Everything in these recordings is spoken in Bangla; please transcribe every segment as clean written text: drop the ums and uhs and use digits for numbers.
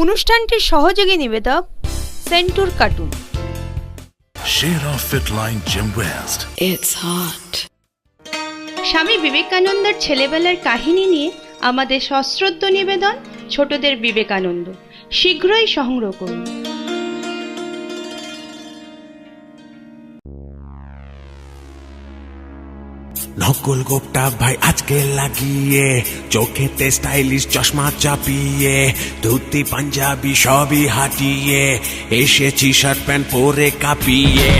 অনুষ্ঠানটির সহযোগী নিবেদক সেন্টুর cartoon. Shera Fitline Gym West. It's hot. স্বামী বিবেকানন্দের ছেলেবেলার কাহিনী নিয়ে আমাদের সশ্রদ্ধ নিবেদন ছোটদের বিবেকানন্দ, শীঘ্রই সংগ্রহ করুন। নকল গোপটা ভাই আজকে লাগিয়ে, চোখেতে স্টাইলিশ চশমা চাপিয়ে, ধুতি পাঞ্জাবি সবই হাটিয়ে, এসেছি শার্ট প্যান্ট পরে কাঁপিয়ে।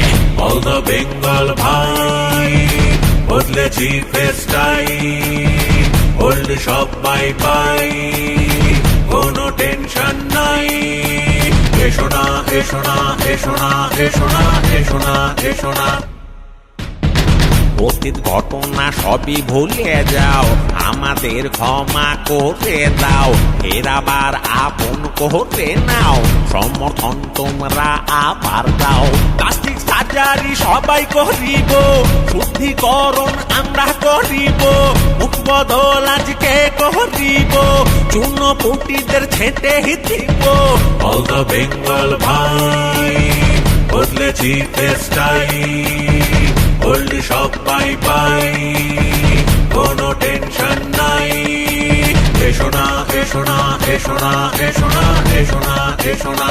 অল দ্য বেঙ্গল ভাই বদলেছি ফেস স্টাইল, ওল্ড সব বাই বাই, কোনো টেনশন নাই। এসো না এসো না এসো না এসো না এসো না এসো না, অতীত ঘটনা সবই ভুলে যাও, আমাদের ক্ষমা করে দাও, ফেরাবার আপন করে নাও, সমর্থন তোমরা আবার দাও। প্লাস্টিক সার্জারি সবাই করিব, শুদ্ধিকরণ আমরা করিব, মুখ বদল আজকে করিব, চূর্ণ পুটিদের ছেটে দিব। অল দ্য বেঙ্গল ভাই বদলেছি ফেস স্টাইল, ওল্ড সব বাই বাই, কোনো টেনশন নাই। এসো না এসো না এসো না এসো না এসো না এসো না,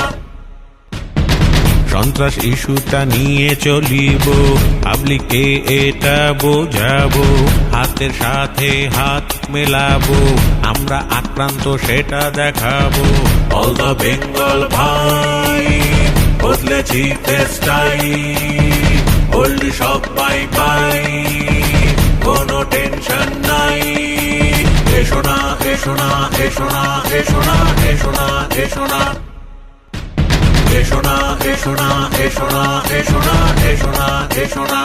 সন্ত্রাস ইস্যুটা নিয়ে চলিব, পাবলিককে এটা বোঝাবো, হাতের সাথে হাত মেলাবো, আমরা আক্রান্ত সেটা দেখাবো। অল দ্য বেঙ্গল ভাই বদলেছি ফেস স্টাইল, ওল্ড সব বাই বাই, কোনো টেনশন নাই। এসো না এসো না এসো না এসো না এসো না এসো না, এসো না এসো না এসো না এসো না এসো না এসো না।